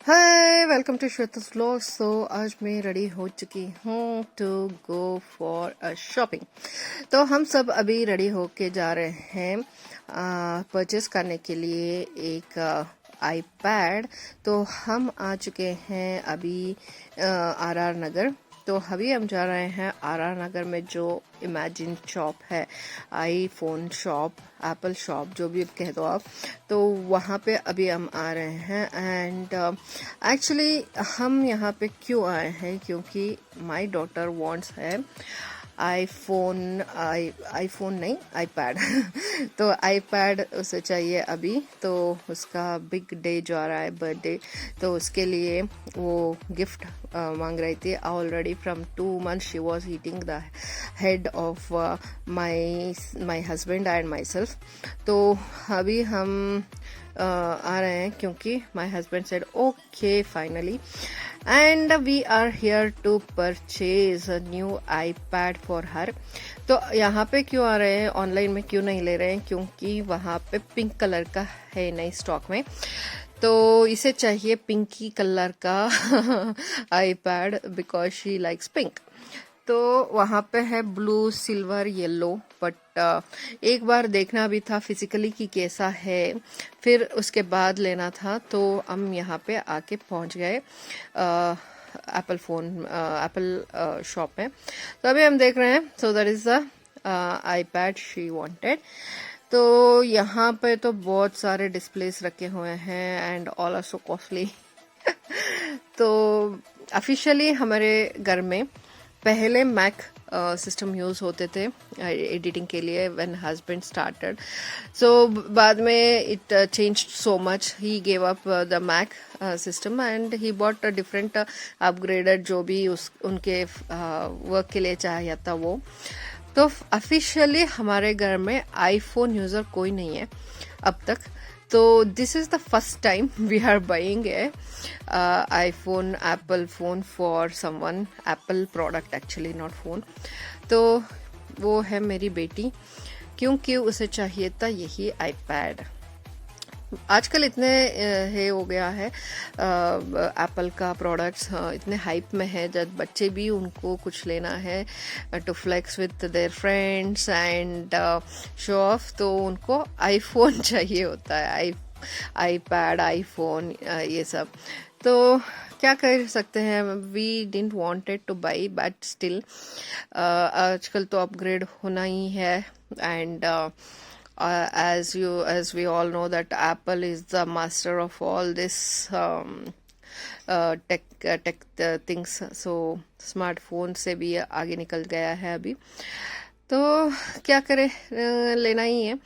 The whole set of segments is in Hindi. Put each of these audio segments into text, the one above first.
Hi welcome to Shweta's vlog. So आज मैं रेडी हो चुकी हूँ to go for a shopping. तो हम सब अभी रेडी होके जा रहे हैं परचेस करने के लिए एक आईपैड। तो हम आ चुके हैं अभी आर नगर। तो अभी हम जा रहे हैं आर नगर में जो इमेजिन शॉप है, आईफोन शॉप, एप्पल शॉप, जो भी कह दो आप। तो वहाँ पे अभी हम आ रहे हैं एंड एक्चुअली हम यहाँ पे क्यों आए हैं, क्योंकि माय डॉटर वांट्स है आईफोन नहीं, आईपैड। तो आईपैड उसे चाहिए अभी। तो उसका बिग डे जो आ रहा है, बर्थडे, तो उसके लिए वो गिफ्ट मांग रही थी। Already from 2 months she was eating the head of my husband and myself. तो अभी हम आ रहे हैं क्योंकि my husband said okay finally, and we are here to purchase a new iPad for her. तो यहाँ पे क्यों आ रहे हैं, ऑनलाइन में क्यों नहीं ले रहे हैं, क्योंकि वहाँ पे पिंक कलर का है नई स्टॉक में। तो इसे चाहिए पिंकी कलर का iPad because she likes pink. तो वहाँ पे है ब्लू, सिल्वर, येलो, बट एक बार देखना भी था फिजिकली कि कैसा है, फिर उसके बाद लेना था। तो हम यहाँ पे आके पहुँच गए एप्पल शॉप में। तो अभी हम देख रहे हैं। सो that is the iPad she wanted. तो यहाँ पे तो बहुत सारे डिस्प्लेस रखे हुए हैं and all are so costly. तो ऑफिशियली हमारे घर में पहले मैक सिस्टम यूज होते थे एडिटिंग के लिए व्हेन हस्बैंड स्टार्टेड। सो बाद में it changed so much, he gave up the Mac system and he bought different upgraded, जो भी उनके वर्क के लिए चाहिए था वो। तो ऑफिशियली हमारे घर में आईफोन यूजर कोई नहीं है अब तक। तो this is the first time we are buying a iPhone, Apple phone for someone, Apple product actually, not phone. तो वो है मेरी बेटी, क्योंकि उसे चाहिए था यही आईपैड। आजकल इतने है हो गया है एप्पल का प्रोडक्ट्स, इतने हाइप में है, जब बच्चे भी उनको कुछ लेना है to flex with their friends and show off, तो उनको आईफोन चाहिए होता है, आईपैड, आईफोन, ये सब। तो क्या कर सकते हैं, we didn't wanted to buy, but still आजकल तो अपग्रेड होना ही है। And as we all know that Apple is the master of all this tech things. So smartphone से भी आगे निकल गया है अभी। तो क्या करें, लेना ही है।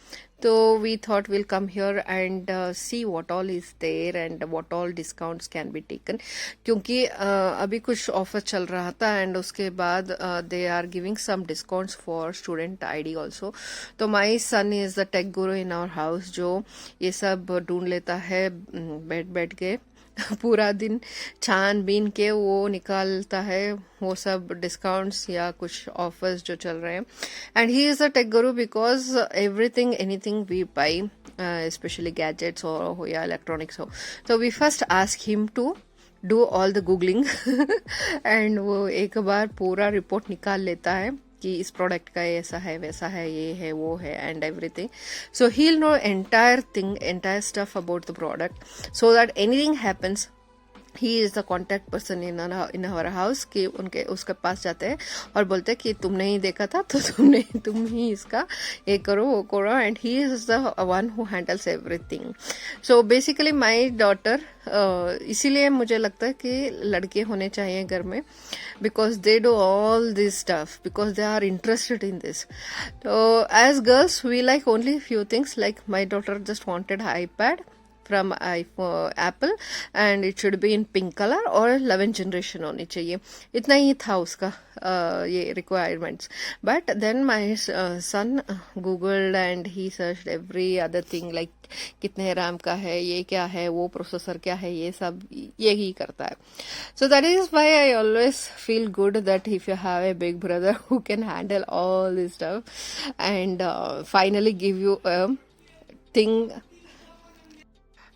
तो we thought will come here and see what all is there and what all discounts can be taken, क्योंकि अभी कुछ ऑफर चल रहा था एंड उसके बाद they are giving some discounts for student ID also. तो my son is the tech guru in our house, जो ये सब ढूंढ लेता है बैठ बैठ के पूरा दिन छान बीन के वो निकालता है वो सब डिस्काउंट्स या कुछ ऑफर्स जो चल रहे हैं। And he is a tech guru because everything anything we buy, especially gadgets हो या इलेक्ट्रॉनिक्स हो, तो we first ask him to do all the googling and वो एक बार पूरा रिपोर्ट निकाल लेता है कि इस प्रोडक्ट का ऐसा है, वैसा है, ये है, वो है, and everything. So he will know entire thing, entire stuff about the product, so that anything happens he is the contact person in our house, कि उनके उसके पास जाते हैं और बोलते हैं कि तुमने ही देखा था तो तुम ही इसका ये करो, वो करो, and he is the one who handles everything. So basically my daughter, इसीलिए मुझे लगता है कि लड़के होने चाहिए घर में, because they do all this stuff because they are interested in this. So as girls we like only few things, like my daughter just wanted iPad from Apple and it should be in pink color और 11th generation होनी चाहिए, इतना ही था उसका ये requirements. But then my son googled and he searched every other thing, like कितने रैम का है, ये क्या है, वो प्रोसेसर क्या है, ये सब यही करता है. So that is why I always feel good that if you have a big brother who can handle all this stuff and finally give you a thing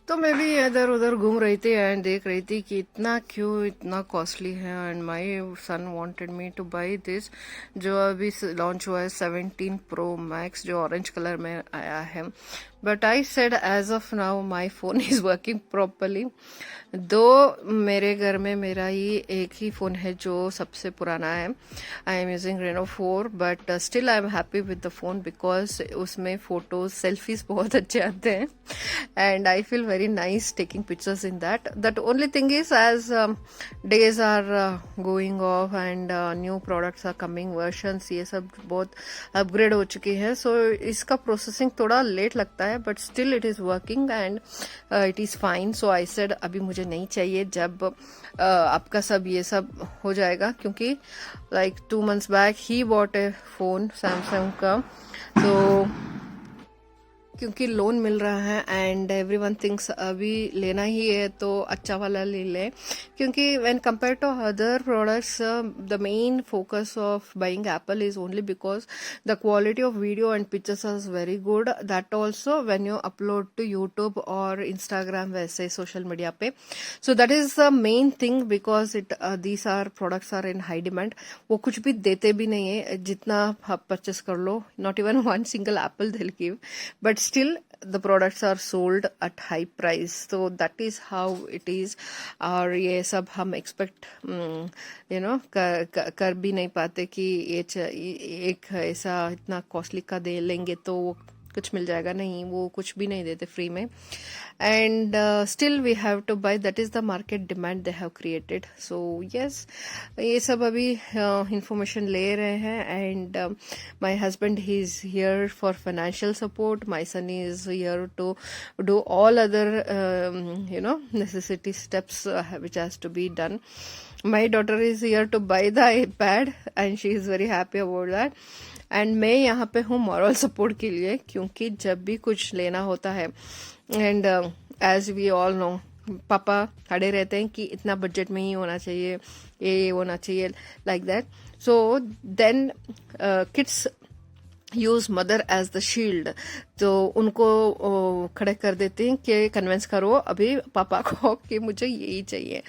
तो मैं भी इधर उधर घूम रही थी एंड देख रही थी कि इतना क्यों इतना कॉस्टली है and my son wanted me to buy this जो अभी लॉन्च हुआ है 17 प्रो मैक्स जो ऑरेंज कलर में आया है. But I said as of now my phone is working properly. दो मेरे घर में मेरा ही एक ही फ़ोन है जो सबसे पुराना है. I am using Reno 4 but still I am happy with the phone because उसमें फ़ोटोज़ सेल्फीज़ बहुत अच्छे आते हैं and I feel very nice taking pictures in that. That only thing is as days are going off and new products are coming versions ये सब बहुत अपग्रेड हो चुकी है. सो इसका प्रोसेसिंग थोड़ा लेट लगता है but still it is working and it is fine. So I said अभी मुझे नहीं चाहिए जब आपका सब ये सब हो जाएगा क्योंकि like 2 months back he bought A phone Samsung का. तो क्योंकि लोन मिल रहा है एंड एवरीवन थिंक्स अभी लेना ही है तो अच्छा वाला ले ले क्योंकि when compare to other products the main focus of buying Apple is only because the quality of video and pictures are very good. That also when you upload to YouTube और इंस्टाग्राम वैसे सोशल मीडिया पे. So that is the main thing because it these are products are in high demand. वो कुछ भी देते भी नहीं है जितना आप परचेस कर लो. Not even one single Apple deal give but still the products are sold at high price. So that is how it is. और ये सब हम expect you know कर भी नहीं पाते कि ये एक ऐसा इतना कॉस्टली का दे लेंगे तो वो कुछ मिल जाएगा. नहीं, वो कुछ भी नहीं देते फ्री में and still we have to buy. That is the market demand they have created. So yes, ये सब अभी इंफॉर्मेशन ले रहे हैं and my husband he is here for financial support. My son is here to do all other you know necessity steps which has to be done. My daughter is here to buy the iPad and she is very happy about that. And मैं यहाँ पे हूँ मॉरल सपोर्ट के लिए क्योंकि जब भी कुछ लेना होता है and as we all know पापा खड़े रहते हैं कि इतना बजट में ही होना चाहिए, ये होना चाहिए like that. So then kids use mother as the shield. तो उनको खड़े कर देते हैं कि कन्विंस करो अभी पापा को कि मुझे यही चाहिए.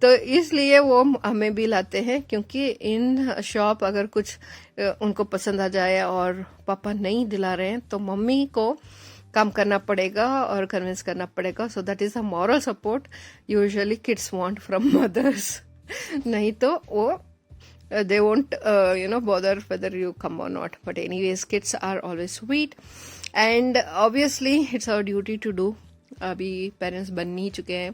तो इसलिए वो हमें भी लाते हैं क्योंकि इन शॉप अगर कुछ उनको पसंद आ जाए और पापा नहीं दिला रहे हैं तो मम्मी को काम करना पड़ेगा और कन्विंस करना पड़ेगा. So that is a moral support usually kids want from mothers. नहीं तो वो they won't you know bother whether you come or not. But anyways, kids are always sweet and obviously it's our duty to do. अभी पेरेंट्स बन ही चुके हैं.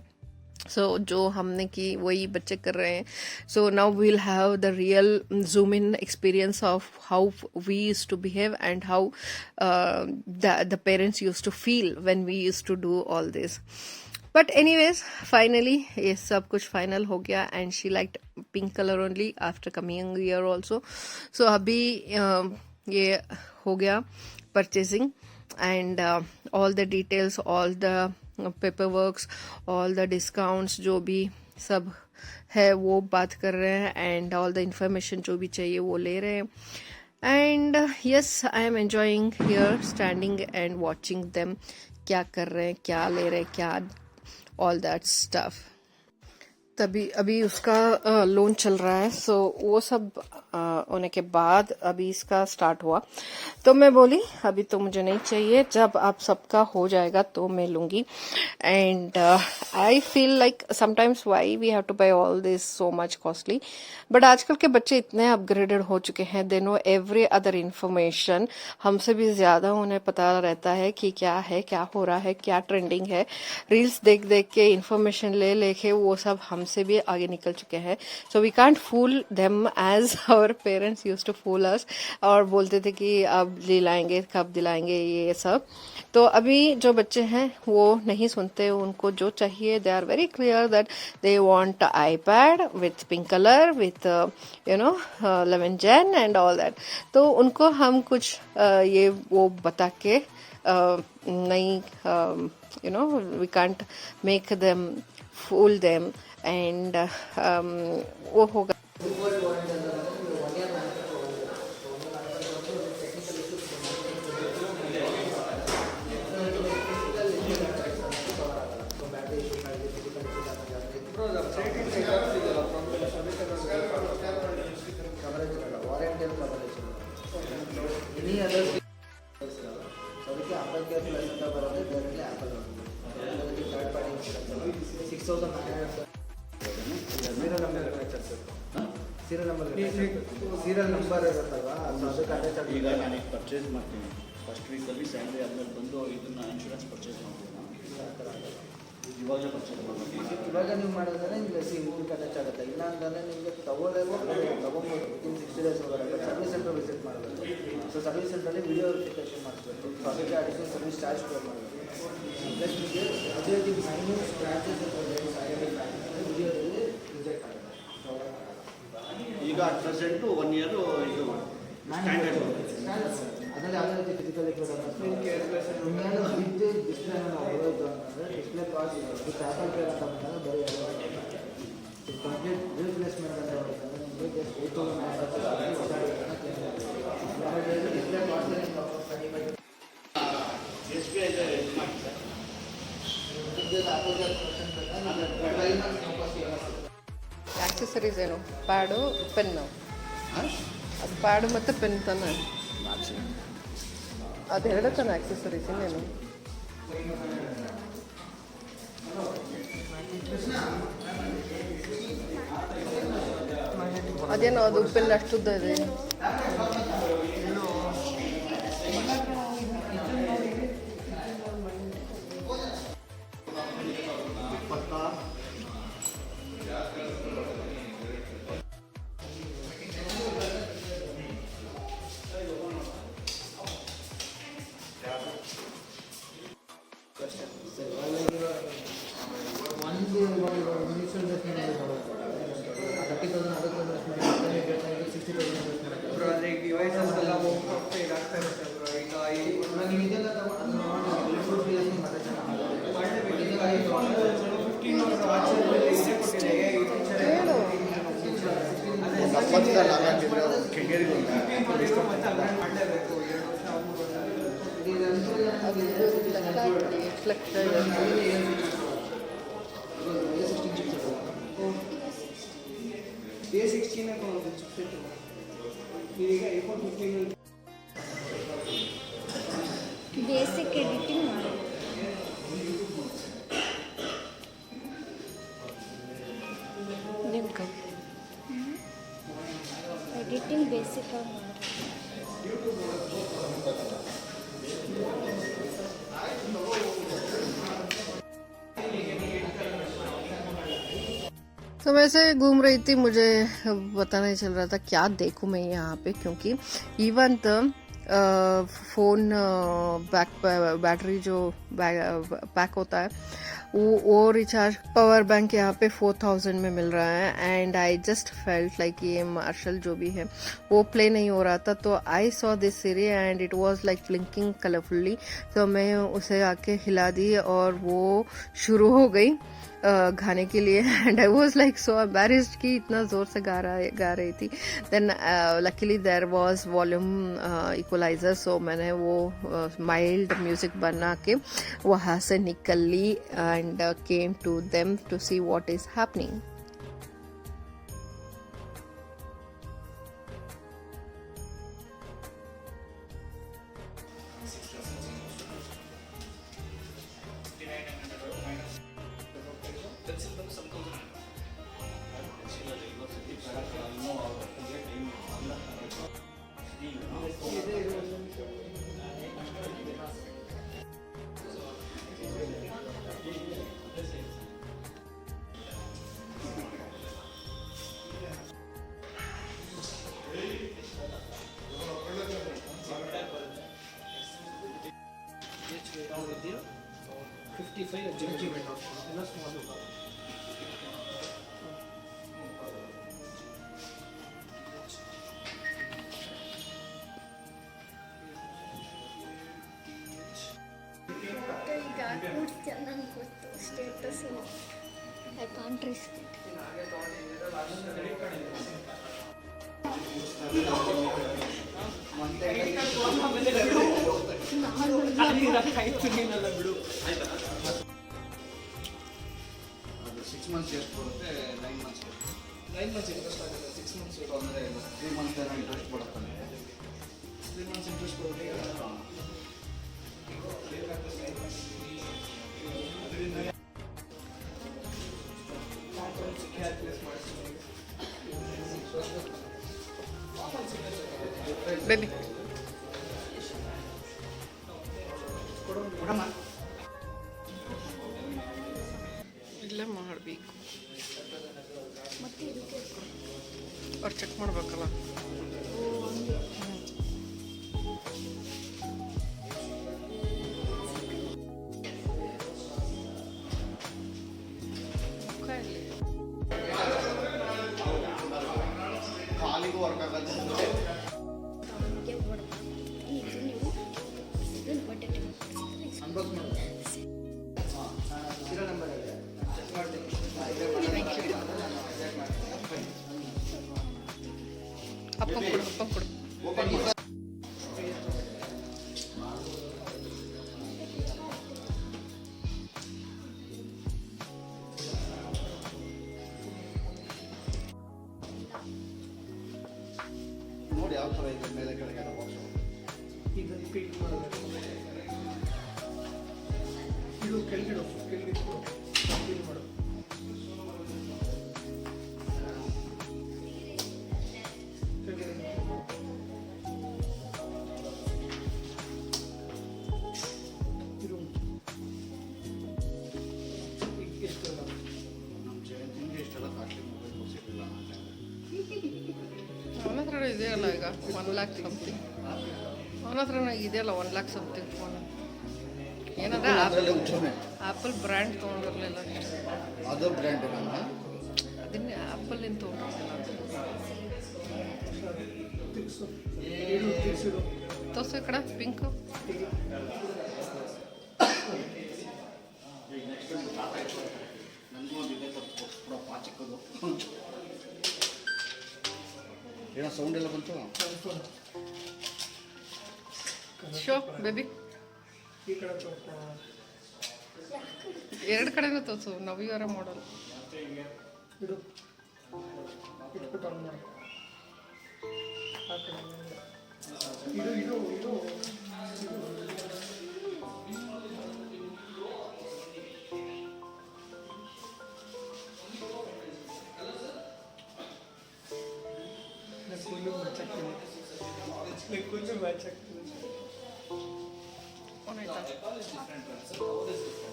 सो जो हमने की वही बच्चे कर रहे हैं. So now we'll have the real zoom in experience of how we use to behave and how the parents use to feel when we use to do all this. But anyways finally ये सब कुछ फाइनल हो गया and she like pink colour only after coming year also. So अभी ये हो गया purchasing and all the details, all the paper works, all the discounts जो भी सब है वो बात कर रहे हैं एंड ऑल द इंफॉर्मेशन जो भी चाहिए वो ले रहे हैं. And yes, I am enjoying here standing and watching them क्या कर रहे हैं, क्या ले रहे हैं, क्या all that stuff. तभी अभी उसका लोन चल रहा है. सो वो सब होने के बाद अभी इसका स्टार्ट हुआ. तो मैं बोली अभी तो मुझे नहीं चाहिए, जब आप सबका हो जाएगा तो मैं लूंगी. And I feel like sometimes why we have to buy all this so much costly. But आजकल के बच्चे इतने अपग्रेडेड हो चुके हैं, they know every other information. हमसे भी ज्यादा उन्हें पता रहता है कि क्या है, क्या हो रहा है, क्या ट्रेंडिंग है. रील्स देख देख के इंफॉर्मेशन ले लेके वो सब हमसे भी आगे निकल चुके हैं. So we can't fool them as our parents used to fool us. और बोलते थे कि अब दिलाएंगे, कब दिलाएंगे, ये सब. तो अभी जो बच्चे हैं वो नहीं सुनते. उनको जो चाहिए, they are very clear that they want iPad with pink colour with you know 11 Gen and all that. तो उनको हम कुछ ये वो बता के नहीं, you know we can't make them fool them and वो होगा. ಸೀರಿಯಲ್ ನಂಬರ್ ಇರುತ್ತಲ್ವಾ, ಈಗ ನಾನು ಪರ್ಚೇಸ್ ಮಾಡ್ತೀನಿ ಫಸ್ಟ್ ವೀಕಲ್ಲಿ ಸ್ಯಾಲ್ರಿ ಆದಮೇಲೆ ಬಂದು ಇದನ್ನು ಇನ್ಶೂರೆನ್ಸ್ ಪರ್ಚೇಸ್ ಮಾಡ್ತೀನಿ. ಇವಾಗಲೇ ಪರ್ಚೇಸ್ ಮಾಡಬೇಕು. ಇವಾಗ ನೀವು ಮಾಡಿದ್ರೆ ನಿಮಗೆ ಇದಕ್ಕೆ ಅಟ್ಯಾಚ್ ಆಗುತ್ತೆ. ಇಲ್ಲ ಅಂತಂದರೆ ನಿಮಗೆ ತೊಗೊಂಬೋದು ವಿತಿನ್ 60 days ಒಳಗಡೆ ಸರ್ವಿಸ್ ಸೆಂಟರ್ ವಿಸಿಟ್ ಮಾಡಬೇಕು. ಸೊ ಸರ್ವಿಸ್ ಸೆಂಟ್ರಲ್ಲಿ ವಿಡಿಯೋ ವೆರಿಫಿಕೇಷನ್ ಮಾಡಿಸ್ಬೇಕು. ಸೊ ಅದಕ್ಕೆ ಅಡಿಷನಲ್ ಸರ್ವಿಸ್ ಚಾರ್ಜ್ ಪೇ ಮಾಡಬೇಕು. ಪ್ಲಸ್ ನಿಮಗೆ ಅದೇ ರೀತಿ ಮೈನ್ಯೂಟ್ ಸ್ಕ್ರಾಚಸ್ ವಿಡಿಯೋದಲ್ಲಿ ರಿಜೆಕ್ಟ್ ಆಗುತ್ತೆ. ಈಗ ಅಟ್ ಪ್ರೆಸೆಂಟು 1 year ಇದು ಸ್ಟ್ಯಾಂಡರ್ಡ್ ಅದರಲ್ಲಿ ಯಾವುದೇ ರೀತಿ ಫಿಸಿಕಲ್ ಇನ್ನೇನು ವಿತ್ ಡಿಸ್ಪ್ಲೇ ಹೋಗೋದು ಅಂತಂದರೆ display cost with apple pay ಅಂತ ಬಂದಾಗ ಬರೀ ಕಂಪ್ಲೀಟ್ ರೀಪ್ಲೇಸ್ಮೆಂಟ್ ಅಂತ ಬರುತ್ತಂದರೆ ನಿಮಗೆ ಜಸ್ಟ್ 8,000 ಡಿಸ್ಪ್ಲೇ ಕಾಸ್ಟ್ SBI ಇದು ಮಾಡಿ ಸರ್. ಆಕ್ಸೆಸರೀಸ್ ಏನು ಪ್ಯಾಡು ಪೆನ್ನು, ಅದು ಪ್ಯಾಡು ಮತ್ತು ಪೆನ್ ತಾನೆ, ಅದೆರಡು ತಾನೆ ಆಕ್ಸೆಸರೀಸ್, ಇನ್ನೇನು ಅದೇನೋ ಅದು ಪೆನ್ ಅಷ್ಟುದ್ದ ಇದೆ. ಬೇಸಿಕ್ ಎಡಿಟಿಂಗ್ ಮಾಡಿ ಎಡಿಟಿಂಗ್ ಬೇಸಿಕ್ ಆಗಿ ಮಾಡಿ. तो मैं ऐसे घूम रही थी, मुझे पता नहीं चल रहा था क्या देखूं मैं यहाँ पे, क्योंकि इवन फ़ोन बैटरी जो पैक होता है वो रिचार्ज पावर बैंक यहाँ पे 4000 में मिल रहा है. And I just felt like ये मार्शल जो भी है वो प्ले नहीं हो रहा था. तो I saw this series and it was like blinking colourfully. तो मैं उसे आके हिला दी और वो शुरू हो गई गाने के लिए. And I was like so embarrassed कि इतना जोर से गा रही थी. Then luckily there was volume equaliser, so मैंने वो माइल्ड म्यूजिक बना के वहाँ से निकल ली and came to them to see what is happening. ಈಗ ಕೂಡ್ಸ್ತೀಯ ನಂಗೆ ಗೊತ್ತು ಸ್ಟೇಟಸ್ ಐ ಕಾಂಟ್ ರಿಸ್ಕ್ ಅದು 6 months ಎಷ್ಟು ಬರುತ್ತೆ, 9 months 9 months ಇಂಟ್ರೆಸ್ಟ್ ಆಗುತ್ತೆ. 6 months ಅಂದರೆ 3 months ಏನೋ ಇಂಟ್ರೆಸ್ಟ್ ಬರುತ್ತೆ. 3 months ಇಂಟ್ರೆಸ್ಟ್ ಬರುತ್ತೆ. ಬೇಬಿ ಇಲ್ಲೇ ಮಾಡಬೇಕು. ಮತ್ತೆ ಇದಕ್ಕೆ ಅವ್ರು ಚೆಕ್ ಮಾಡ್ಬೇಕಲ್ಲ. ಕಾಲಿಗೂ ವರ್ಕ್ ಆಗಲ್ಲ. ಅವನಿಗೆ ಹೊಡೆದ ಇದು ನೀವು ಇದನ್ನು ಬಟ್ಟೆ ಅನ್ಬಾಕ್ಸ್ ಮಾಡೋದು ಇರೋ ನಂಬರ್ ಇದೆ ಚೆಕ್ ಮಾಡ್ತೀನಿ. ಅಪ್ಪ ಕೊಡು, ಅಪ್ಪ ಕೊಡು. ಓಪನ್ ಮಾಡಿ. ನೋಡಿ ಯಾವ ಥರ ಇದೆ ಮೇಲೆ ಕೆಳಗೆ ಎಲ್ಲ ಬಾಕ್ಸು. ಇದನ್ನು ಫೀಲ್ ಮಾಡಬೇಕು. ಇದು ಕೆಳಗಿಡು ಕೆಳಗಿಟ್ಟು ಫೀಲ್ ಮಾಡು. ಇದು ಎಷ್ಟು ನಮ್ಮ ಜಯಂತಿಗೆ ಇಷ್ಟೆಲ್ಲ ಕಾಸ್ಟ್ಲಿ ಮೊಬೈಲ್ ಕೊಡಿಸಿರಲಿಲ್ಲ ಆ ಟೈಮಲ್ಲಿ. ಅವನ ಹತ್ರ ಇದೆಯಲ್ಲ ಈಗ 1 lakh ಸಮಥಿಂಗ್. ಅವನ ಹತ್ರ ಇದೆಯಲ್ಲ 1 lakh ಸಮಥಿಂಗ್ ಫೋನ್. ಏನಂದ್ರೆ ಅದರಲ್ಲೇ ಉಚ್ಚನೆ ಆ್ಯಪಲ್ ಬ್ರ್ಯಾಂಡ್ ತೊಗೊಂಡಿರಲಿಲ್ಲ ಅಷ್ಟೇ. ಅದು ಬ್ರ್ಯಾಂಡ್ ನಾನು ಅದನ್ನೇ ಆ್ಯಪಲ್ಲಿಂದ ತೊಗೊಂಡಿರಲಿಲ್ಲ. ಇದು ತಿಳಿಸಿರು ತೋರ್ಸು ಈ ಕಡೆ ಪಿಂಕು. ನನಗೂ ಒಂದು ಇದೆ ಕೊಡ್ಸ್ಬಿಡೋ ಪಾಚಿಕ್ಕದು. ಏನೋ ಸೌಂಡ್ ಎಲ್ಲ ಬಂತು. ಶೋ ಬೇಬಿ ಈ ಕಡೆ ಸ್ವಲ್ಪ 2 ಕಡೆನೂ ತೋರಿಸು. ನವಿಯವರ ಮಾಡಲ್. ಇಡು ಇಟ್ಬಿಟ್ಟು ಆನ್ ಮಾಡಿ. ಆ ಕಡೆ ಇದು ಇದು ಇದು ಕುಲ್ಲು ಮ್ಯಾಚ್ ಆಗ್ತದೆ. ಫೋನ್ ಆಯ್ತಾ?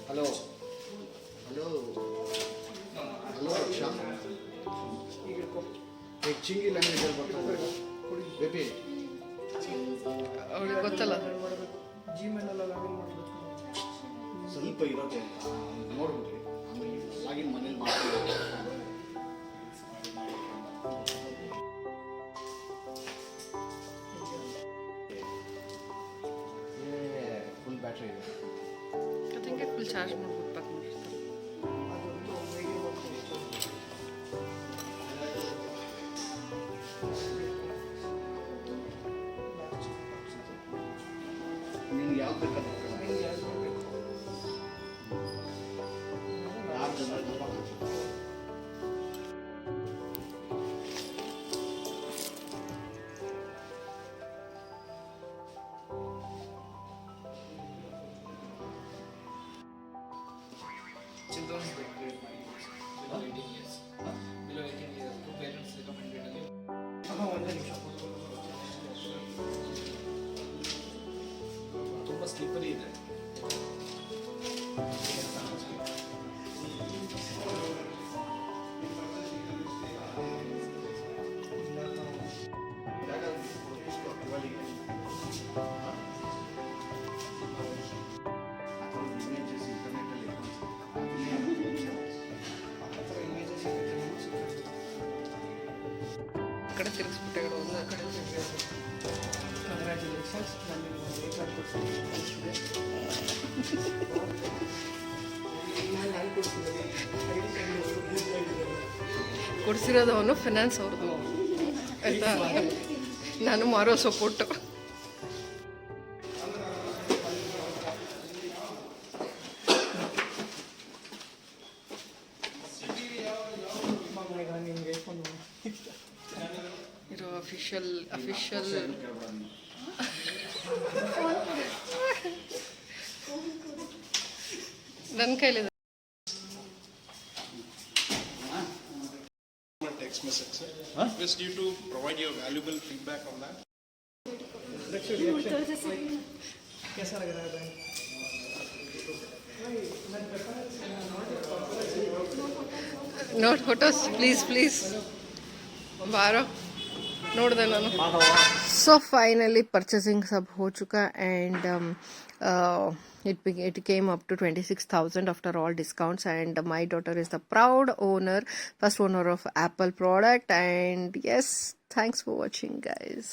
ಹಲೋ ಹಲೋ ಹಲೋ ರಕ್ಷಾ. ಈಗ ಚಿಂಗಿ ಲ್ಯಾಂಗ್ವೇಜಲ್ಲಿ ಬರ್ತದೆ ಬೇಬಿ. ಅವಳಿಗೆ ಗೊತ್ತಲ್ಲ. ಮಾಡಬೇಕು ಜಿಮೇಲೆಲ್ಲ ಲಾಗಿನ್ ಮಾಡಬೇಕು. ಸ್ವಲ್ಪ ಇರೋದೆ ನೋಡ್ಬಿಟ್ರಿ ಆಮೇಲೆ ಲಾಗಿನ್ ಮನೇಲಿ ಮಾಡ್ತೀವಿ. ಫುಲ್ ಬ್ಯಾಟ್ರಿ ಇದೆ. ಅದಕ್ಕೆ ಫುಲ್ ಚಾರ್ಜ್ ಮಾಡ್ಬಿಟ್ಟು ಪ್ಯಾಕ್ ಮಾಡಿರ್ತಾರೆ. ಅದೊಂದು ಹೇಗೆ ಬರ್ತದೆ. ನಿಮ್ಗೆ ಯಾವ್ದು ಬೇಕಾದ್ರೆ ನಿಮ್ಗೆ ಯಾವ್ದು ಬೇಕು? ಯಾರು ಜನ ತುಂಬ ಕಾಣಿಸುತ್ತೆ. Children's grade below 18 years. Below 18 years, two parents recommended. ಒಂದೇ ನಿಮಿಷ ತುಂಬ ಸ್ಲಿಪ್ಪರಿ ಇದೆ. ಇಮೇಜಸ್ ಇಂಟರ್ನೆಟ್ಟಲ್ಲಿ ಇಮೇಜಸ್ ಈ ಕಡೆ ತಿರುಗಿಸ್ಬಿಟ್ಟೆ ಒಂದು ಕಡೆ ಕಂಗ್ರ್ಯಾಚುಲೇಷನ್ಸ್. ನಾನು ನಾನು ಕೊಡ್ತೀನಿ. ಕೊಡಿಸಿರೋದು ಅವನು ಫಿನಾನ್ಸ್ ಅವ್ರದ್ದು ಆಯಿತಾ. ನಾನು ಮಾರೋ ಸಪೋರ್ಟು. ಈಗ ನಿಮಗೆ ಫೋನ್ ಇರೋ ಅಫಿಷಿಯಲ್ ನನ್ನ ಕೈಲಿದೆ. Text message, sir. Request you to provide your valuable feedback on that. कैसा लग रहा है? ನೋಟ್ ಫೋಟೋಸ್ ಪ್ಲೀಸ್ ಬಾರೋ ನೋಡಿದೆ ನಾನು. ಸೊ ಫೈನಲಿ ಪರ್ಚೇಸಿಂಗ್ सब हो चुका and it came up to 26,000 after all discounts, and my daughter is the proud owner, first owner of Apple product. And yes, thanks for watching guys.